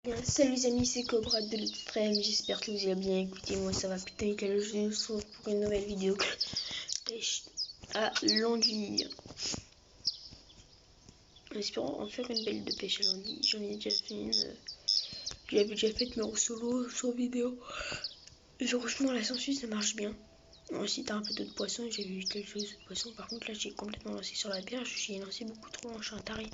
Salut les amis, c'est Cobra de l'extrême, j'espère que vous allez bien. Écoutez, moi ça va putain quel jeu, je se retrouve pour une nouvelle vidéo pêche à l'anguille. En espérant en faire une belle de pêche à l'anguille. J'en ai déjà fait une, j'avais déjà fait mais en solo, sur vidéo. Et franchement la sangsue ça marche bien. Aussi t'as un peu d'autres poissons, j'ai vu quelque chose de poisson. Par contre là j'ai complètement lancé sur la berge, j'ai lancé beaucoup trop loin, je suis un taré.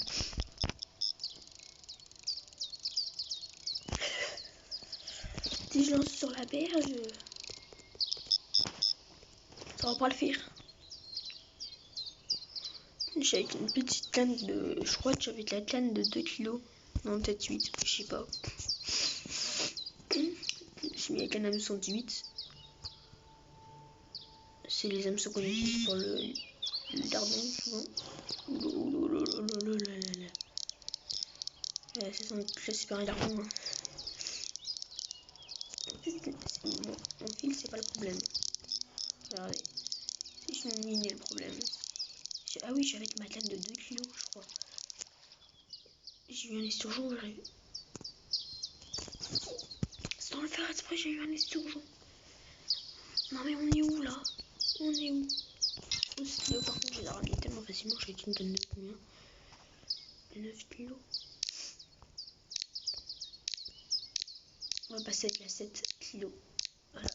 Si je lance sur la berge, ça va pas le faire. J'ai avec une petite canne de... Je crois que j'avais de la canne de 2 kilos. Non, peut-être 8, je sais pas. J'ai mis la canne hameçon de 8. C'est les hameçons qu'on utilise pour le dardon, souvent. Ça c'est pas un dardon. Hein. En fait, mon fil, c'est pas le problème. Regardez. C'est mon mini le problème. Ah oui, j'avais ma canne de 2 kilos, je crois. J'ai eu un esturgeon, j'arrive. Sans le faire exprès, j'ai eu un esturgeon. Non mais on est où là? On est où? Au stylo, par contre, je les ai ramenés tellement facilement. J'ai une tonne de combien? 9 kilos. On va passer avec la 7 kilos. Voilà.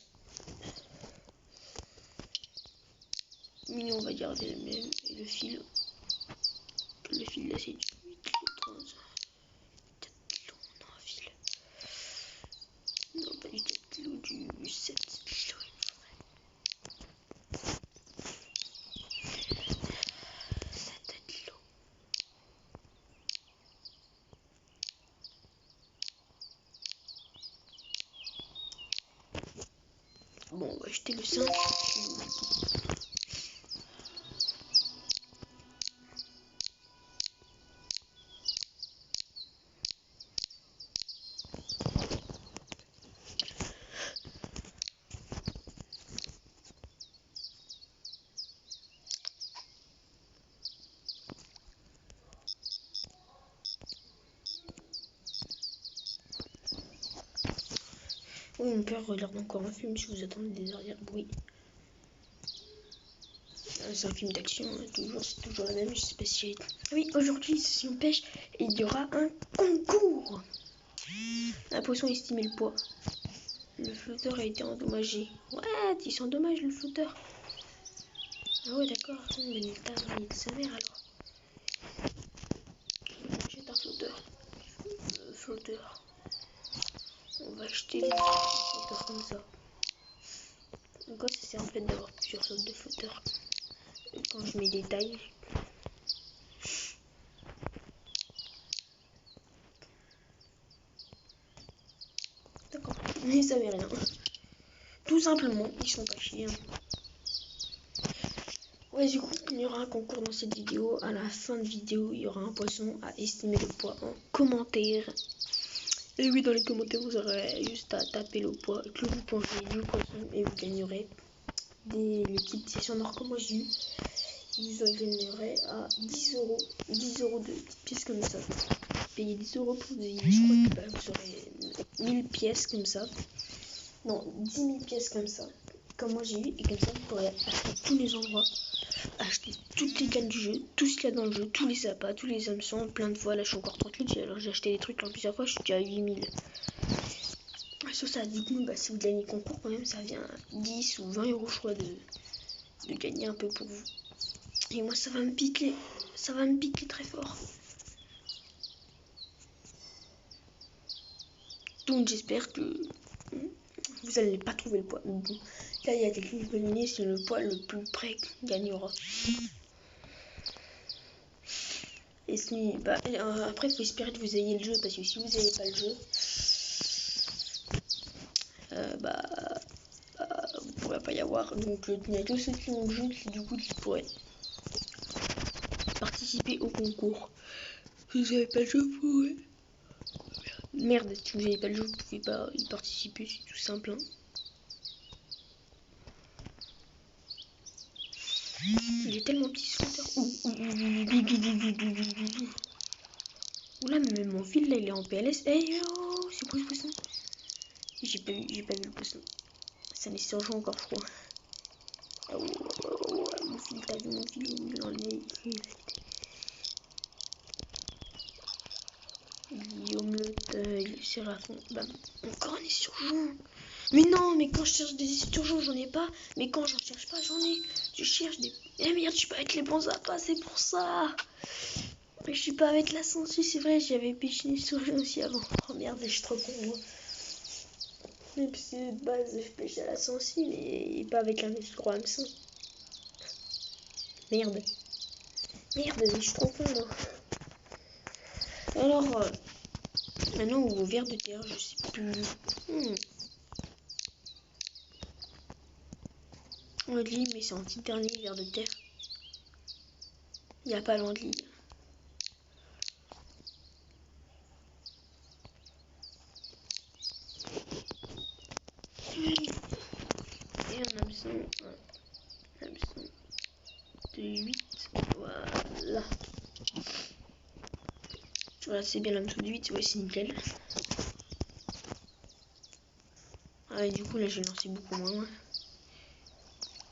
Mais on va garder le même. Et le fil. Le fil là, c'est du 8 kilos 15. 4 kilos, on a un fil. Non, pas du 4 kilos, du 7 kilos. Bon, on va acheter le 5 kilos. Oui, mon père regarde encore un film si vous attendez des arrière-bruits. C'est un film d'action, c'est toujours la même, je sais pas si... Oui, aujourd'hui, si on pêche, il y aura un concours. Un poisson estimé le poids. Le flotteur a été endommagé. Ouais, il s'endommage le flotteur. Ah ouais, d'accord. Mais il est de sa mère alors. J'ai un flotteur. Flotteur. On va acheter les flotteurs comme ça. Donc ça sert en fait d'avoir plusieurs sortes de flotteurs. Et quand je mets des tailles. D'accord. Mais ça veut rien. Tout simplement, ils sont pas chiés. Ouais, du coup, il y aura un concours dans cette vidéo. À la fin de vidéo, il y aura un poisson à estimer le poids en commentaire. Et oui, dans les commentaires, vous aurez juste à taper le poids que vous pensez du poisson et vous gagnerez les petites sessions d'or comme moi j'ai eu. Vous gagnerez à 10 euros. 10 euros de petites pièces comme ça. Payez 10 euros pour des. Je crois que vous aurez 1000 pièces comme ça. Non, 10 000 pièces comme ça. Comme moi j'ai eu. Et comme ça, vous pourrez acheter tous les endroits. Acheter toutes les cannes du jeu, tout ce qu'il y a dans le jeu, tous les appâts, tous les hameçons, plein de fois. Là je suis encore tranquille, alors j'ai acheté des trucs en plusieurs fois, je suis déjà à 8000. Sur ça, du coup, si vous gagnez le concours, quand même, ça vient à 10 ou 20 euros, je crois, de gagner un peu pour vous. Et moi, ça va me piquer très fort. Donc j'espère que vous n'allez pas trouver le poids. Là, il y a des clics éliminés, c'est le poids le plus près qui gagnera. Et si, après, il faut espérer que vous ayez le jeu, parce que si vous n'avez pas le jeu, vous ne pourrez pas y avoir. Donc, il y a que ceux qui ont le jeu qui pourraient participer au concours. Si vous n'avez pas le jeu, vous pouvez. Merde, si vous n'avez pas le jeu, vous ne pouvez pas y participer, c'est tout simple. Hein. Il est tellement petit ce flotteur. Oula, mais même mon fil là, il est en PLS. Hey yo! Oh, c'est quoi le poisson? J'ai pas vu le poisson. Ça les surjoue encore, je crois. Oh, mon fil, t'as vu mon fil? Il en est. Guillaume Le Teuil, Séraphin, bam. Encore un esturgeon. Mais non, mais quand je cherche des esturgeons, j'en ai pas. Mais quand j'en cherche pas, j'en ai. Tu cherches des... Eh merde, je suis pas avec les bons appâts, c'est pour ça. Mais je suis pas avec la sangsue, c'est vrai, j'avais pêché une esturgeon aussi avant. Oh merde, je suis trop con, moi. Même si de base, je pêche à la sangsue, mais pas avec un gros hameçon. Merde. Merde, je suis trop con, moi. Alors, maintenant, au ver de terre, je sais plus. L'anguille, mais c'est un petit dernier ver de terre. Il n'y a pas l'anguille. Et un hameçon de 8. Voilà. Voilà, c'est bien l'hameçon de 8, ouais, c'est nickel. Ah, et du coup, là, j'ai lancé beaucoup moins loin.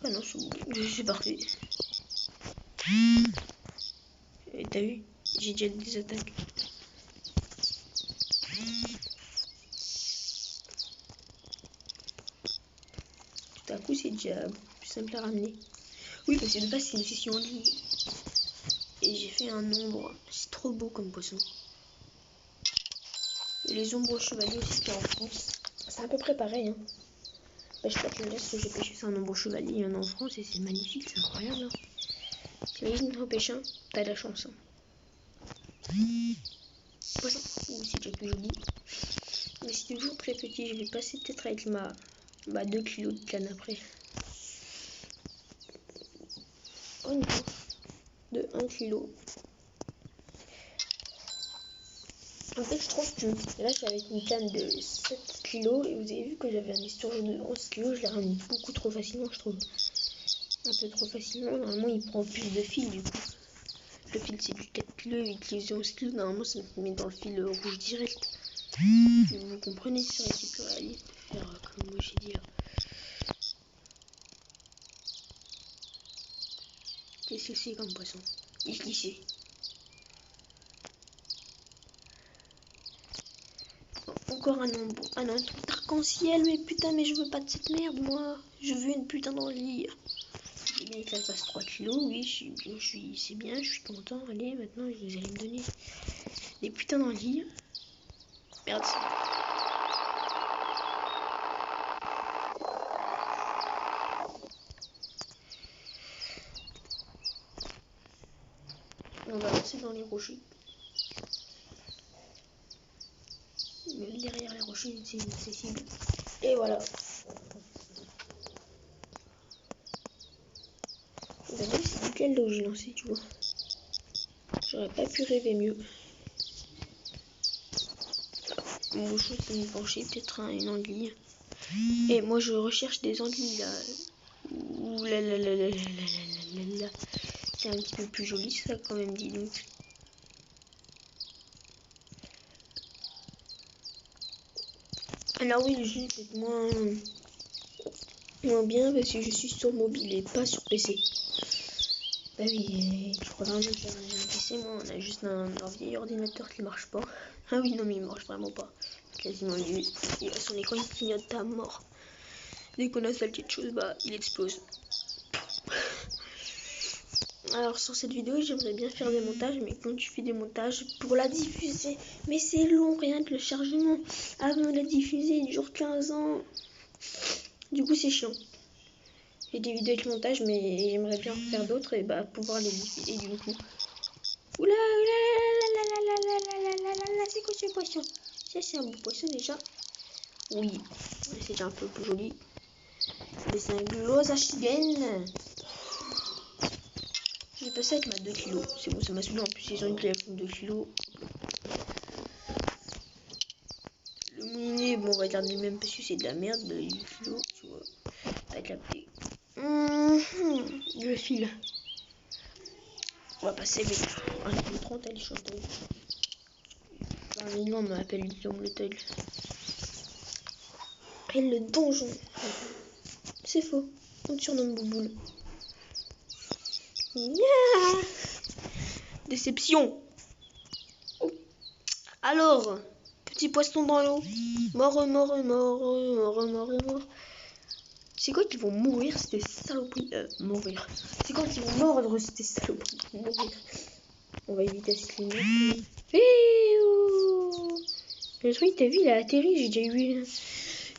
Ah non, c'est parfait. Et t'as vu? J'ai déjà des attaques. Tout à coup, c'est déjà plus simple à ramener. Oui, parce que de base, c'est une session en ligne. Et j'ai fait un ombre. C'est trop beau comme poisson. Et les ombres chevaliers aussi qu'il y a en France. C'est à peu près pareil. Hein. Bah, je crois que ce que j'ai pêché, c'est un ombre chevalier. Il y en a en France et c'est magnifique, c'est incroyable. Hein. T'imagines, en pêche un, t'as de la chance. Hein. Poisson. C'est déjà plus joli. Mais c'est toujours très petit. Je vais passer peut-être avec ma 2 kg de canne après. Oh non. De 1 kg. En fait, je trouve que là, je suis avec une canne de 7 kg et vous avez vu que j'avais un esturgeon de 11 kg. Je l'ai ramené beaucoup trop facilement, je trouve. Un peu trop facilement. Normalement, il prend plus de fil du coup. Le fil, c'est du 4 kg, 8 kg, 11 kg. Normalement, ça me met dans le fil rouge direct. Vous comprenez, ça aurait été plus réaliste de faire comme moi j'ai dit là. Qu'est-ce que c'est comme poisson? Il glissait. Encore un ombre. Ah non, un truc d'arc-en-ciel, mais putain, mais je veux pas de cette merde, moi. Je veux une putain d'anguille. J'ai bien que ça passe 3 kg, oui, c'est bien, je suis content. Allez, maintenant, vous allez me donner des putains d'anguilles. Merde. On va lancer dans les rochers. Derrière les rochers, c'est inaccessible. Et voilà. Bah oui, c'est nickel là où j'ai lancé, tu vois. J'aurais pas pu rêver mieux. Mon bouchon s'est mis penché, peut-être une anguille. Et moi je recherche des anguilles là. Ouh là là là là là là là là. C'est un petit peu plus joli ça quand même, dis donc. Alors oui, le jeu est peut-être moins bien parce que je suis sur mobile et pas sur PC. Bah oui, je crois vraiment que j'ai un PC, moi on a juste un vieil ordinateur qui marche pas. Ah oui, non mais il marche vraiment pas. Quasiment lui. Il a son écran, il clignote à mort. Dès qu'on a ça quelque chose, bah il explose. Alors sur cette vidéo, j'aimerais bien faire des montages, mais quand tu fais des montages pour la diffuser, mais c'est long, rien que le chargement. Avant de la diffuser, il dure 15 ans. Du coup, c'est chiant. J'ai des vidéos avec montage, mais j'aimerais bien en faire d'autres et bah pouvoir les diffuser du coup. Oula, c'est quoi ce poisson? Ça, c'est un beau poisson déjà. Oui, c'est déjà un peu plus joli. Mais c'est un Glosachigen. J'ai passé avec ma 2 kg. C'est bon, ça m'a saoulé. En plus, ils ont une clé à 2 kg. Le moulinet, bon, on va garder le même parce que c'est de la merde. 8 kg, tu vois. T'as capté. Le fil. On va passer avec 1,30 kg, elle est chantée. Un million m'appelle Guillaume le Teul. Et le donjon. C'est faux. On te surnomme Bouboule. Yeah. Déception. Oh. Alors, petit poisson dans l'eau. Mort, mort, mort, mort, mort, mort. C'est quoi qu'ils vont mourir, ces saloperies? Mourir. C'est quoi qu'ils vont mordre, ces saloperies? Mourir. On va éviter ce climat. Le truc, t'as vu, il a atterri. J'ai déjà eu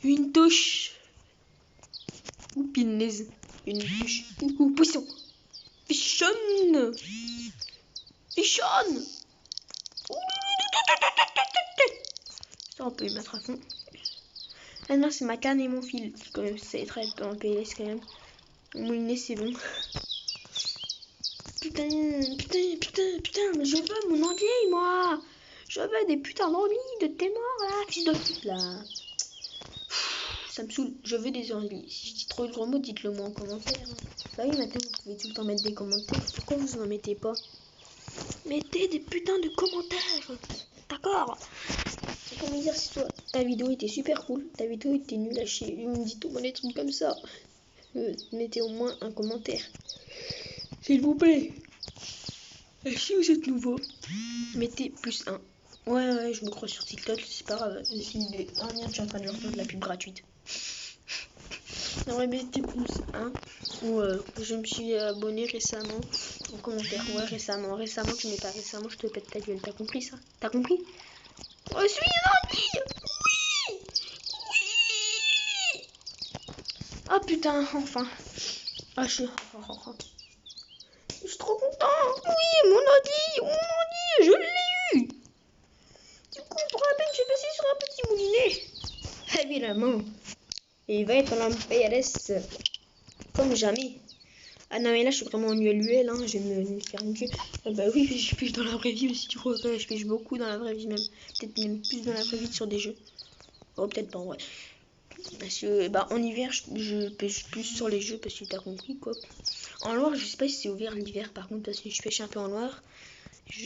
une touche. Ou pinaise. Une touche. Ou poisson. Fichonne. Fichonne. Ça, on peut y mettre à fond. Ah non, c'est ma canne et mon fil. Quand même, c'est très peu en PLS quand même. Moulinet, c'est bon. Putain, mais je veux mon anguille, moi. Je veux des putains d'anguilles de tes morts, là, fils de pute, là. Ça me saoule, je veux des anguilles. Si je dis trop de gros mots, dites-le moi en commentaire. Bah oui, maintenant, vous pouvez tout le temps mettre des commentaires. Pourquoi vous en mettez pas? Mettez des putains de commentaires. D'accord? C'est comme dire si toi, ta vidéo était super cool, ta vidéo était nulle à chier. Ils me dit tout le monde des trucs comme ça. Mettez au moins un commentaire. S'il vous plaît. Et si vous êtes nouveau, mettez +1. Ouais, je me crois sur TikTok, c'est pas grave. Ah merde, je suis en train de leur faire de la pub gratuite. Non, ouais, mettez +1. Ou je me suis abonné récemment. En commentaire, ouais, récemment. Récemment, tu mets pas récemment, je te pète ta gueule. T'as compris ça? T'as compris? Je suis une anguille. Oui. Oui. Oh putain, enfin. Ah, je suis trop content. Oui, mon anguille, je l'ai eu. Du coup, pour la peine, je vais passer sur un petit moulinet. Évidemment. Et il va être en PLS comme jamais. Ah non, mais là, je suis vraiment en ULUL, hein. Je vais me faire niquer. Ah bah oui, je pêche dans la vraie vie aussi, tu crois. Je pêche beaucoup dans la vraie vie, même. Peut-être même plus dans la vraie vie que sur des jeux. Oh, peut-être pas, ouais. Parce que, bah, en hiver, je pêche plus sur les jeux, parce que t'as compris, quoi. En Loire, je sais pas si c'est ouvert l'hiver, par contre, parce que je pêche un peu en Loire.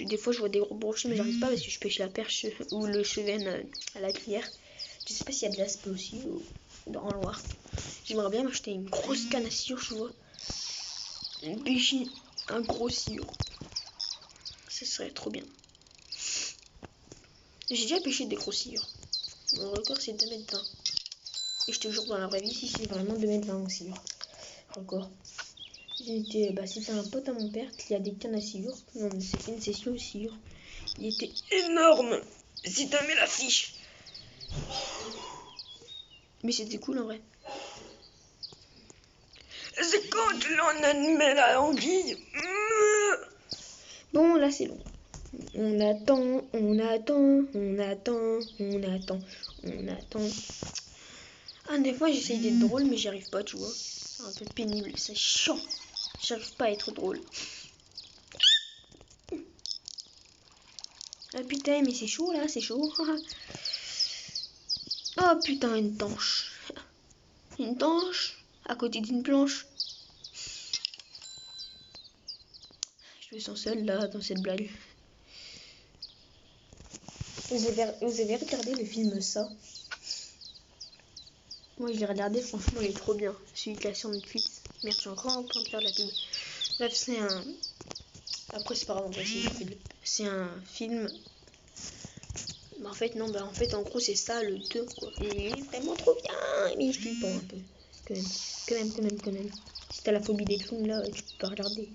Des fois, je vois des gros brochets, mais j'arrive pas parce que je pêche la perche ou le chevenne à la cuillère. Je sais pas s'il y a de l'aspe aussi en Loire. J'aimerais bien m'acheter une grosse canne à sciure, tu vois. Pêcher un gros sciure. Ça serait trop bien. J'ai déjà pêché des gros sciures. Mon record, c'est 2,20 m. Et je te jure, dans la vraie vie, si c'est vraiment 2,20 m en sciure. Record. C'était un pote à mon père qui a des cannes à sciure. Non, mais c'était une session aussi sciure. Il était énorme. Si t'as mis la fiche. Mais c'était cool en vrai. C'est quand l'on admet la anguille. Bon, là c'est long. On attend, on attend, on attend, on attend, on attend. Ah, des fois j'essaye d'être drôle, mais j'y arrive pas, tu vois. C'est un peu pénible, c'est chiant. J'arrive pas à être drôle. Ah putain, mais c'est chaud là, c'est chaud. Oh putain, une tanche. Une tanche à côté d'une planche. Je me sens seule là dans cette blague. Vous avez regardé le film Ça? Moi je l'ai regardé, franchement il est trop bien. Celui qui est sur Netflix. Merde, je suis encore en train de faire de la pub. Bref, c'est un... Après c'est pas grave, c'est un film... En fait non, en fait en gros c'est ça le 2 quoi. Et il est vraiment trop bien, mais il flippe un peu. Quand même. Si t'as la phobie des clowns là, tu peux pas regarder.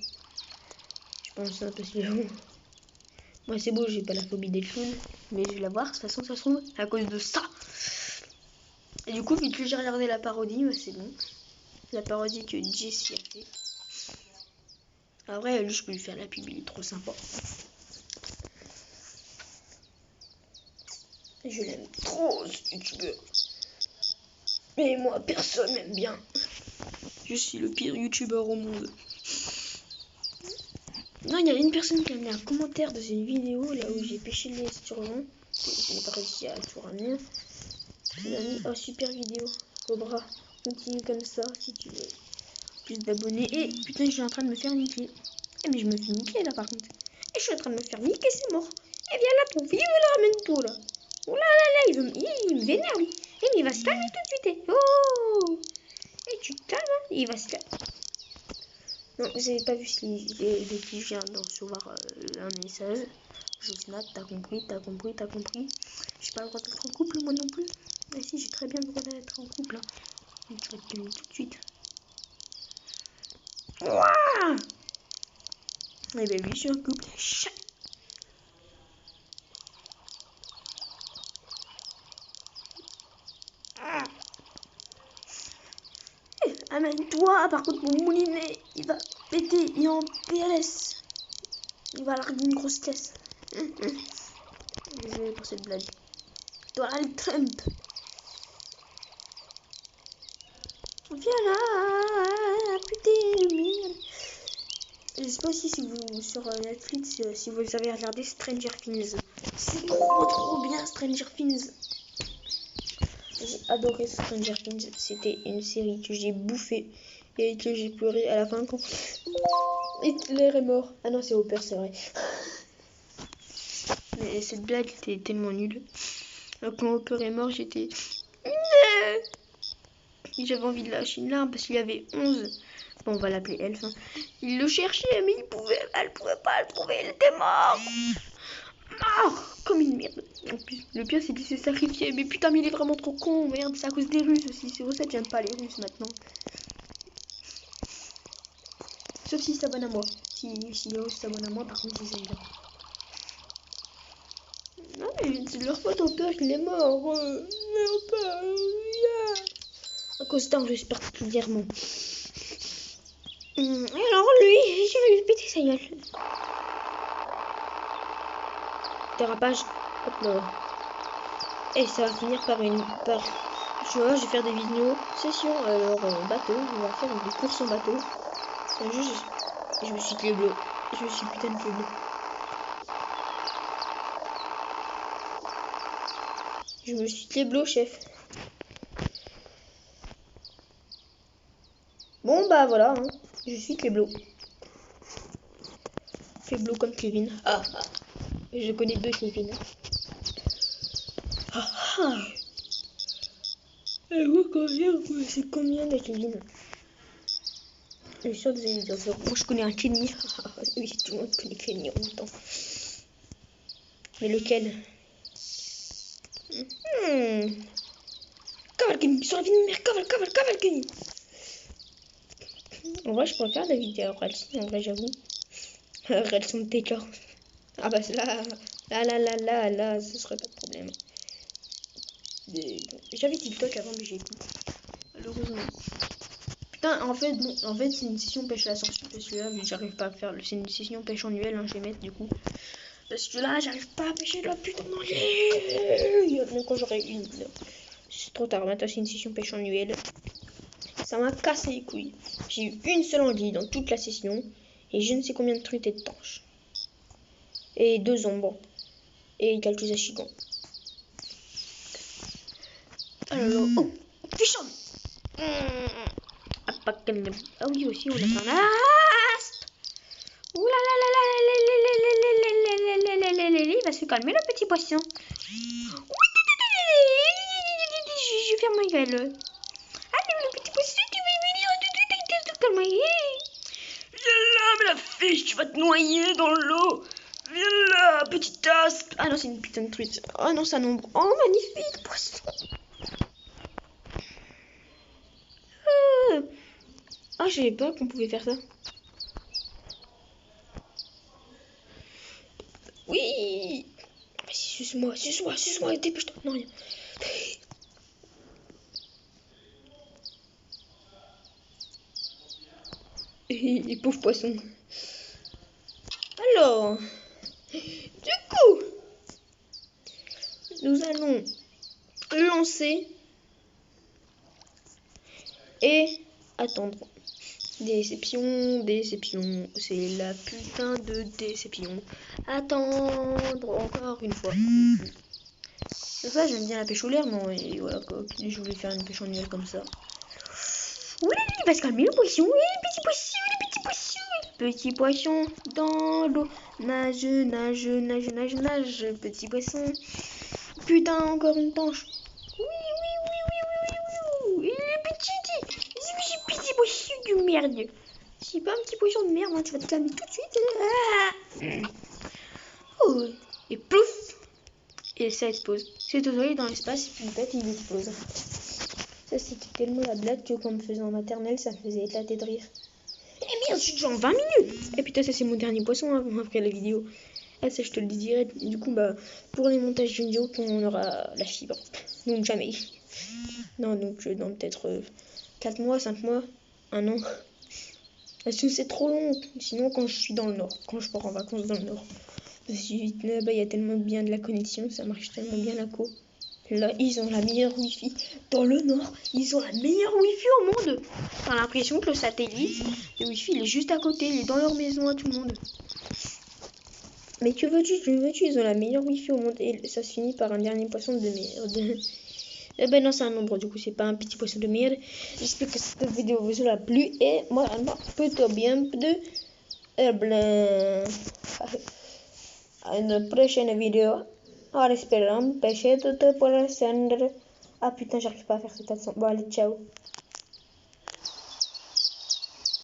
Je pense un peu si moi c'est beau, j'ai pas la phobie des clowns, mais je vais la voir, de toute façon ça se trouve à cause de ça. Et du coup, vu que j'ai regardé la parodie, c'est bon. La parodie que Jessie a fait. En vrai, lui je peux lui faire la pub, il est trop sympa. Je l'aime trop ce youtubeur. Mais moi personne m'aime bien. Je suis le pire youtubeur au monde. Non, il y a une personne qui a mis un commentaire de cette vidéo là où j'ai pêché les esturgeons. Je n'ai pas réussi à tout ramener. Il a mis oh super vidéo. Cobra, continue comme ça si tu veux plus d'abonnés. Et putain, je suis en train de me faire niquer. Eh mais je me fais niquer là par contre. Et je suis en train de me faire niquer, c'est mort. Eh, viens là, ton fille, là, ramène-toi, là. Oh là là là, il me vénère, lui. Eh, mais il va se calmer tout de suite. Eh. Oh. Eh, tu te calmes, hein. Il va se calmer. Non, vous avez pas vu de qui je viens de recevoir un message. Je snap, t'as compris. J'ai pas le droit d'être en couple, moi non plus. Mais si, j'ai très bien le droit d'être en couple. Hein. Donc, tu vas te calmer tout de suite. Ouah. Eh ben oui, je suis en couple. Amène-toi, par contre mon moulinet, il va péter, il est en PLS. Il va larguer une grosse caisse. Désolé pour cette blague. Donald Trump. Viens là, putain de merde. Je sais pas aussi si vous, sur Netflix, si vous avez regardé Stranger Things. C'est trop bien Stranger Things. J'ai adoré Stranger Things. C'était une série que j'ai bouffée et que j'ai pleuré à la fin quand Hitler est mort. Ah non, c'est Hopper, c'est vrai. Mais cette blague était tellement nulle. Quand Hopper est mort, j'étais... J'avais envie de lâcher une larme parce qu'il y avait 11. Bon, on va l'appeler Elf. Hein. Il le cherchait, mais elle pouvait pas le trouver, il était mort. Mort comme une merde. En plus, le pire, c'est qu'il s'est sacrifié. Mais putain, mais il est vraiment trop con. Merde, c'est à cause des Russes aussi. C'est pour ça que j'aime pas les Russes maintenant. Sauf s'ils s'abonnent à moi. Si les Russes s'abonnent à moi, par contre, ils aiment bien. Non, mais c'est de leur faute, Hopper, il est mort. Mais Hopper, yeah. À cause d'un russe particulièrement. Et alors lui, je vais lui péter sa gueule. Dérapage. Hop là. Et ça va finir par une... Je vais faire des vidéos session alors bateau. On va faire des courses en bateau. Je me suis cléblo. Je me suis putain de cléblo. Je me suis cléblo, chef. Bon bah voilà, hein. Je suis cléblo. Cléblo comme Kevin. Ah, ah. Je connais 2 Kevin. Ah ah. C'est combien de Kevin? Je suis sûr que vous allez dire ça. Moi je connais un Kenny. Oui, tout le monde connaît Kenny en même temps. Mais lequel? Cavale Kenny, sur la vie de ma mère, cavale Kenny. En vrai, je préfère la vidéo Rels, en vrai, j'avoue. Rels sont TK. Ah bah là, ce serait pas de problème. J'avais TikTok avant, mais j'ai plus. Malheureusement. Putain, en fait, c'est une session pêche à la sortie. Parce que là, j'arrive pas à faire. C'est une session pêche annuelle, hein, je vais mettre du coup. Parce que là, j'arrive pas à pêcher de la putain d'anglais. Même quand j'aurai une. C'est trop tard. Maintenant, c'est une session pêche annuelle. Ça m'a cassé les couilles. J'ai eu une seule anguille dans toute la session. Et je ne sais combien de truites et de tanches. Et 2 ombres. Et quelques achigans. Alors, oh, fichon. Ah oui, aussi, on a fait un ast. Ouh là là là là, il va se calmer le petit poisson. Je vais faire ma gueule. Allez, le petit poisson, tu vas venir tout de suite, te calmer. Viens là, mais la fiche, tu vas te noyer dans l'eau. Viens là, petite aspe. Ah non, c'est une putain de truite. Oh non, c'est un ombre. Oh, magnifique poisson. Ah, je savais pas qu'on pouvait faire ça. Oui. Vas-y, suce-moi, dépêche-toi. Non, rien. Les pauvres poissons. Alors, du coup, nous allons lancer et attendre. Déception, c'est la putain de déception. Attendre encore une fois. C'est ça, j'aime bien la pêche au l'air, non, et voilà quoi. Je voulais faire une pêche annuelle comme ça. Oui, il va se calmer le poisson, oui, le petit poisson, Petit poisson dans l'eau. Nage, nage, nage, nage, nage. Petit poisson. Putain, encore une tanche. Oui, oui, oui, oui, oui, oui, oui. Il est petit. C'est petit poisson de merde. C'est pas un petit poisson de merde, hein, tu vas te calmer tout de suite. Oh, et plouf. Et ça explose. C'est envoyé dans l'espace, et puis il pète et il explose. Ça, c'était tellement la blague que quand on me faisait en maternelle, ça me faisait éclater de rire. Eh merde, je suis déjà en 20 minutes. Et putain, ça c'est mon dernier poisson après la vidéo. Ah, ça je te le dis direct. Du coup, bah, pour les montages vidéo, on aura la fibre. Donc jamais. Non, donc dans peut-être 4 mois, 5 mois, 1 an. Parce que c'est trop long. Sinon, quand je suis dans le nord, quand je pars en vacances dans le nord. Parce que là-bas, il y a tellement bien de la connexion, ça marche tellement bien la co. Là, ils ont la meilleure wifi. Dans le nord, ils ont la meilleure wifi au monde. T'as l'impression que le satellite, le wifi, il est juste à côté, il est dans leur maison à tout le monde. Mais que veux-tu, ils ont la meilleure wifi au monde. Et ça se finit par un dernier poisson de merde. Eh ben non, c'est un nombre, du coup, c'est pas un petit poisson de merde. J'espère que cette vidéo vous aura plu. Et moi, plutôt bien de... à une prochaine vidéo. En espérant, pêchez tout pour le cendre. Ah putain, j'arrive pas à faire cette accent. Bon, allez, ciao.